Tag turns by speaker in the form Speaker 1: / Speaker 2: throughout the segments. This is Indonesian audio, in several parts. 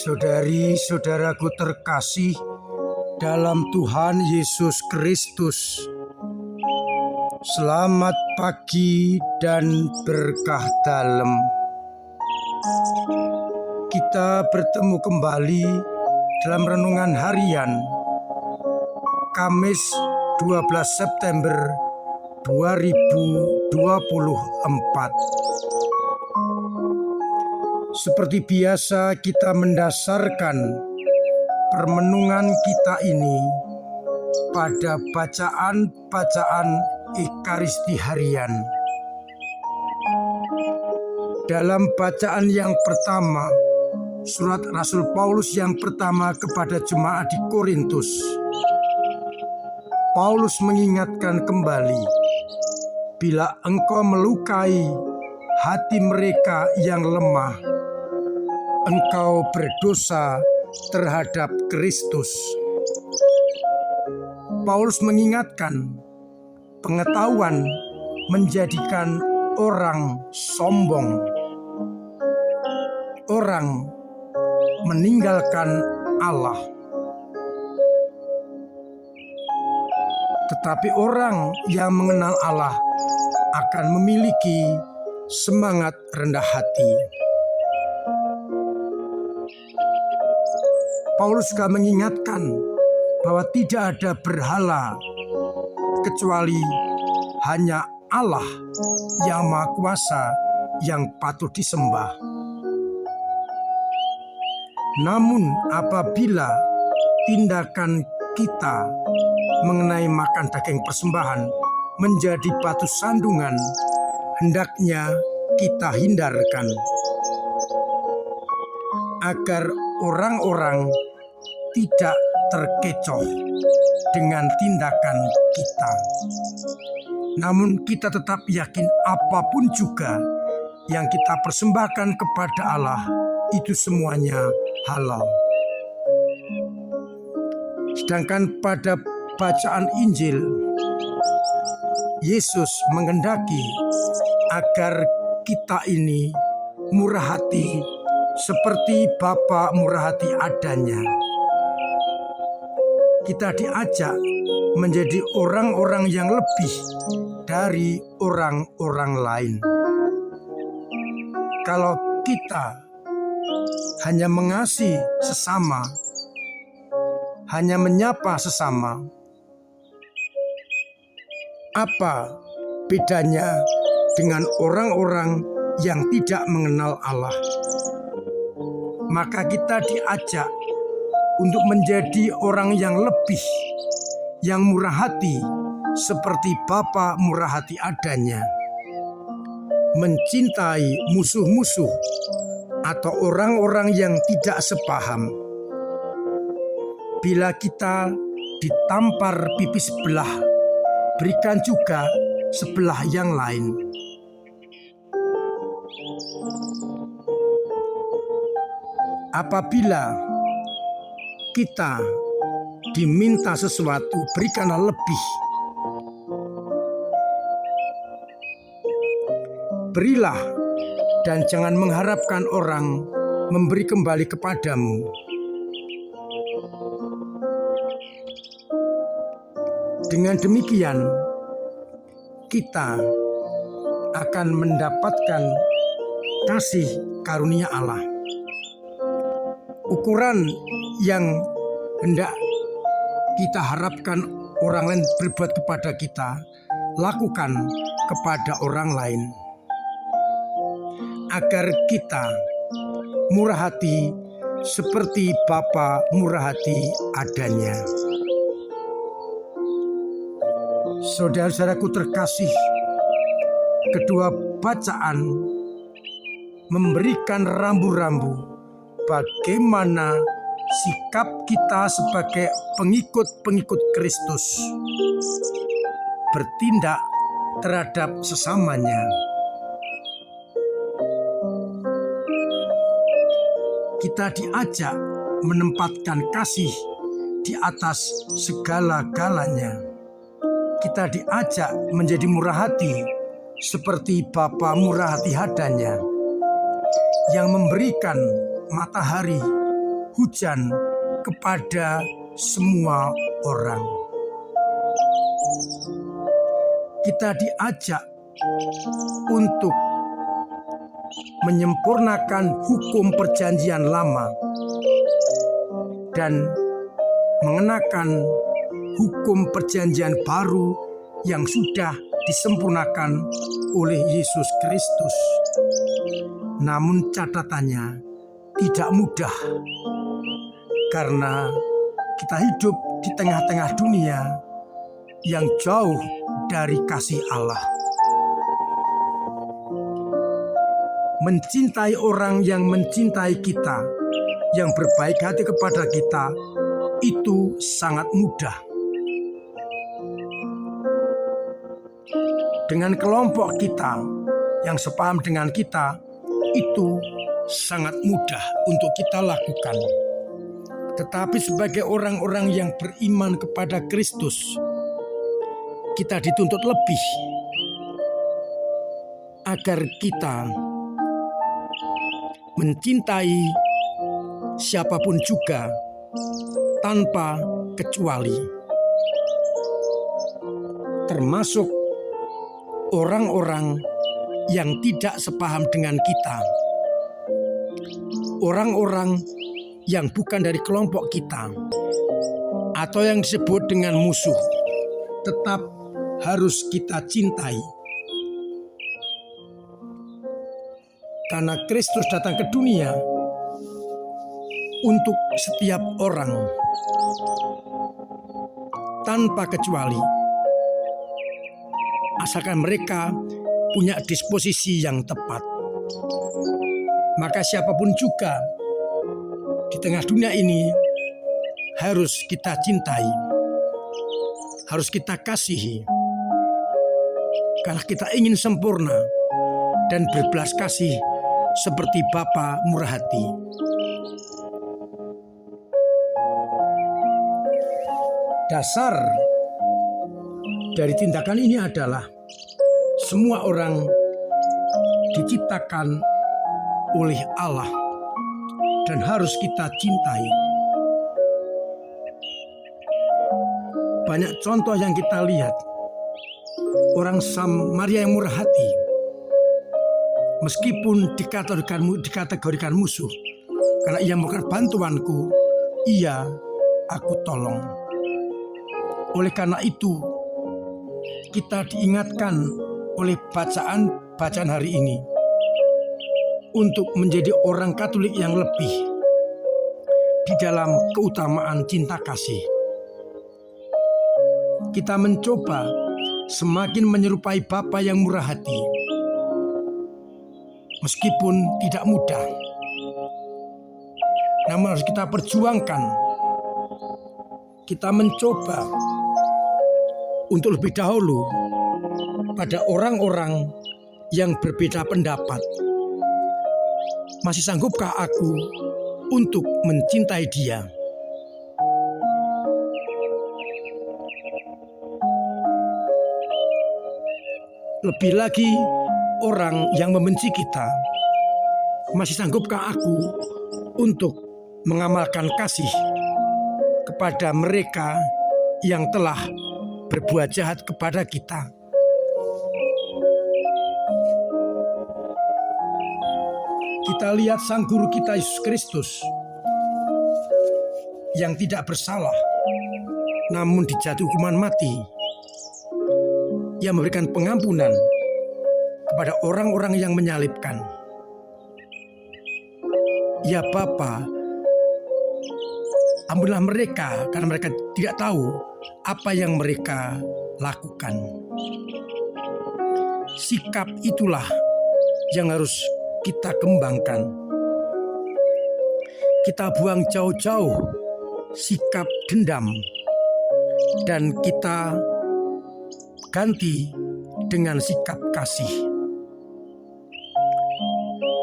Speaker 1: Saudari-saudaraku terkasih dalam Tuhan Yesus Kristus, selamat pagi dan berkah dalam. Kita bertemu kembali dalam renungan harian Kamis 12 September 2024. Seperti biasa, kita mendasarkan permenungan kita ini pada bacaan-bacaan Ekaristi harian. Dalam bacaan yang pertama, surat Rasul Paulus yang pertama kepada jemaat di Korintus, Paulus mengingatkan kembali, bila engkau melukai hati mereka yang lemah, engkau berdosa terhadap Kristus. Paulus mengingatkan, pengetahuan menjadikan orang sombong. Orang meninggalkan Allah. Tetapi orang yang mengenal Allah akan memiliki semangat rendah hati. Paulus juga mengingatkan bahwa tidak ada berhala kecuali hanya Allah yang Maha Kuasa yang patut disembah. Namun apabila tindakan kita mengenai makan daging persembahan menjadi batu sandungan, hendaknya kita hindarkan agar orang-orang tidak terkecoh dengan tindakan kita. Namun kita tetap yakin apapun juga yang kita persembahkan kepada Allah itu semuanya halal. Sedangkan pada bacaan Injil, Yesus menghendaki agar kita ini murah hati seperti Bapa murah hati adanya. Kita diajak menjadi orang-orang yang lebih dari orang-orang lain. Kalau kita hanya mengasihi sesama, hanya menyapa sesama, apa bedanya dengan orang-orang yang tidak mengenal Allah? Maka kita diajak untuk menjadi orang yang lebih, yang murah hati seperti Bapa murah hati adanya. Mencintai musuh-musuh atau orang-orang yang tidak sepaham. Bila kita ditampar pipi sebelah, berikan juga sebelah yang lain. Apabila kita diminta sesuatu, berikanlah lebih. Berilah dan jangan mengharapkan orang memberi kembali kepadamu. Dengan demikian, kita akan mendapatkan kasih karunia Allah. Ukuran yang hendak kita harapkan orang lain berbuat kepada kita, lakukan kepada orang lain. Agar kita murah hati seperti Bapa murah hati adanya. Saudara-saudaraku terkasih, kedua bacaan memberikan rambu-rambu bagaimana sikap kita sebagai pengikut-pengikut Kristus bertindak terhadap sesamanya. Kita diajak menempatkan kasih di atas segala-galanya. Kita diajak menjadi murah hati seperti Bapa murah hati hadanya yang memberikan matahari hujan kepada semua orang. Kita diajak untuk menyempurnakan hukum perjanjian lama dan mengenakan hukum perjanjian baru yang sudah disempurnakan oleh Yesus Kristus. Namun catatannya tidak mudah, karena kita hidup di tengah-tengah dunia yang jauh dari kasih Allah. Mencintai orang yang mencintai kita, yang berbaik hati kepada kita, itu sangat mudah. Dengan kelompok kita yang sepaham dengan kita, itu sangat mudah untuk kita lakukan. Tetapi sebagai orang-orang yang beriman kepada Kristus, kita dituntut lebih agar kita mencintai siapapun juga tanpa kecuali, termasuk orang-orang yang tidak sepaham dengan kita, orang-orang yang bukan dari kelompok kita, atau yang disebut dengan musuh, tetap harus kita cintai. Karena Kristus datang ke dunia untuk setiap orang tanpa kecuali, asalkan mereka punya disposisi yang tepat. Maka siapapun juga di tengah dunia ini harus kita cintai, harus kita kasihi, karena kita ingin sempurna dan berbelas kasih seperti Bapa murah hati. Dasar dari tindakan ini adalah semua orang diciptakan oleh Allah dan harus kita cintai. Banyak contoh yang kita lihat. Orang Samaria yang murah hati, meskipun dikategorikan musuh, karena ia memberikan bantuanku, ia aku tolong. Oleh karena itu, kita diingatkan oleh bacaan hari ini untuk menjadi orang Katolik yang lebih di dalam keutamaan cinta kasih. Kita mencoba semakin menyerupai Bapa yang murah hati, meskipun tidak mudah, namun harus kita perjuangkan. Kita mencoba untuk lebih dahulu pada orang-orang yang berbeda pendapat. Masih sanggupkah aku untuk mencintai dia? Lebih lagi orang yang membenci kita, masih sanggupkah aku untuk mengamalkan kasih kepada mereka yang telah berbuat jahat kepada kita? Kita lihat sang guru kita Yesus Kristus yang tidak bersalah namun dijatuhi hukuman mati. Ia memberikan pengampunan kepada orang-orang yang menyalibkan. Ya Bapa, ampunilah mereka karena mereka tidak tahu apa yang mereka lakukan. Sikap itulah yang harus kita kembangkan. Kita buang jauh-jauh sikap dendam dan kita ganti dengan sikap kasih.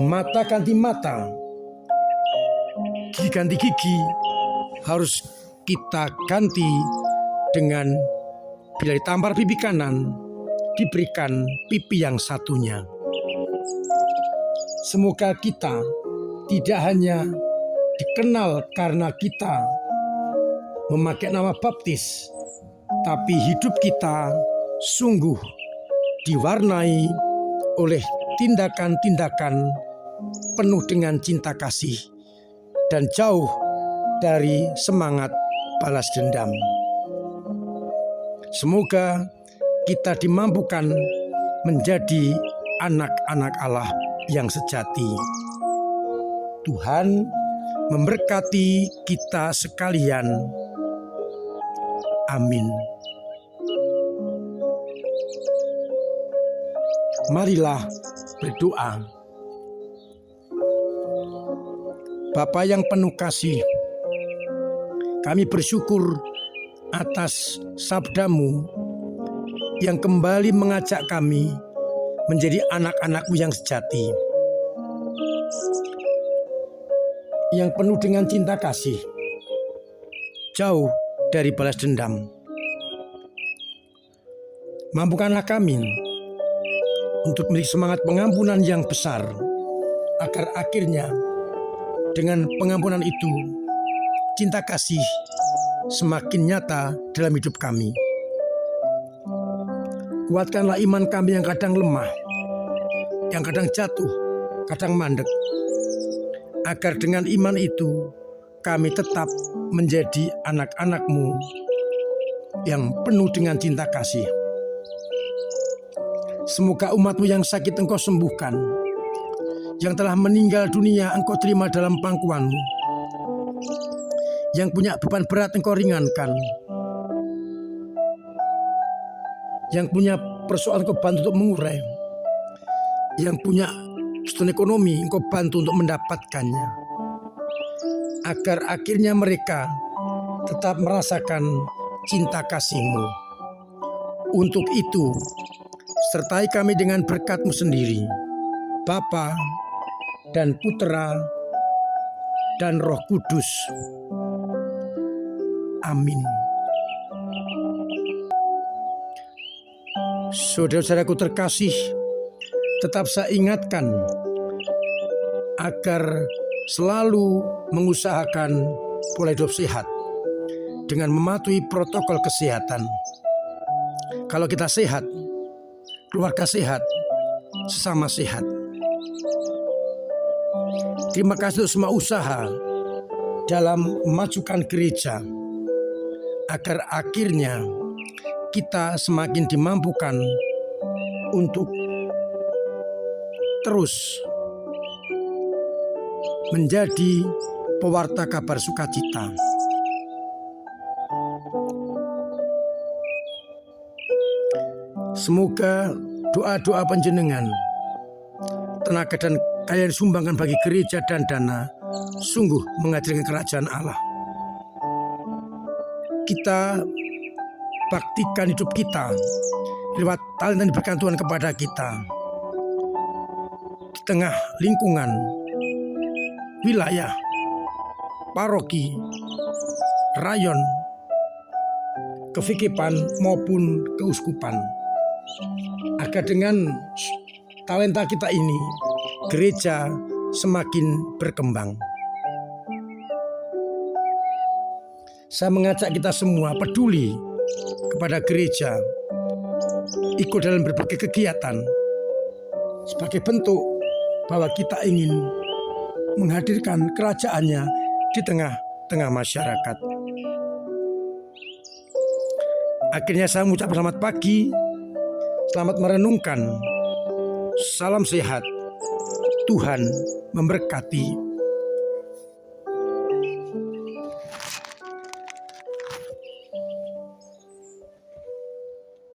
Speaker 1: Mata ganti mata, gigi ganti gigi, harus kita ganti dengan bila ditampar pipi kanan, diberikan pipi yang satunya. Semoga kita tidak hanya dikenal karena kita memakai nama baptis, tapi hidup kita sungguh diwarnai oleh tindakan-tindakan penuh dengan cinta kasih dan jauh dari semangat balas dendam. Semoga kita dimampukan menjadi anak-anak Allah yang sejati. Tuhan memberkati kita sekalian. Amin. Marilah berdoa. Bapa yang penuh kasih, kami bersyukur atas sabda-Mu yang kembali mengajak kami menjadi anak-anak-Mu yang sejati, yang penuh dengan cinta kasih, jauh dari balas dendam. Mampukanlah kami untuk memiliki semangat pengampunan yang besar, agar akhirnya dengan pengampunan itu cinta kasih semakin nyata dalam hidup kami. Kuatkanlah iman kami yang kadang lemah, yang kadang jatuh, kadang mandek, agar dengan iman itu kami tetap menjadi anak-anak-Mu yang penuh dengan cinta kasih. Semoga umat-Mu yang sakit Engkau sembuhkan, yang telah meninggal dunia Engkau terima dalam pangkuan-Mu, yang punya beban berat Engkau ringankan, yang punya persoalan Engkau bantu untuk mengurai, yang punya kesulitan ekonomi Engkau bantu untuk mendapatkannya, agar akhirnya mereka tetap merasakan cinta kasih-Mu. Untuk itu, sertai kami dengan berkat-Mu sendiri, Bapa dan Putera dan Roh Kudus. Amin. Saudara-saudaraku terkasih, tetap saya ingatkan agar selalu mengusahakan pola hidup sehat dengan mematuhi protokol kesehatan. Kalau kita sehat, keluarga sehat, sesama sehat. Terima kasih untuk semua usaha dalam memajukan gereja, agar akhirnya kita semakin dimampukan untuk terus menjadi pewarta kabar sukacita. Semoga doa-doa panjenengan, tenaga dan kalian sumbangkan bagi gereja dan dana sungguh menghadirkan kerajaan Allah. Kita baktikan hidup kita lewat talenta yang diberikan Tuhan kepada kita di tengah lingkungan, wilayah, paroki, rayon, kevikepan maupun keuskupan, agar dengan talenta kita ini gereja semakin berkembang. Saya mengajak kita semua peduli kepada gereja, ikut dalam berbagai kegiatan sebagai bentuk bahwa kita ingin menghadirkan kerajaannya di tengah-tengah masyarakat. Akhirnya saya mengucap selamat pagi, selamat merenungkan, salam sehat, Tuhan memberkati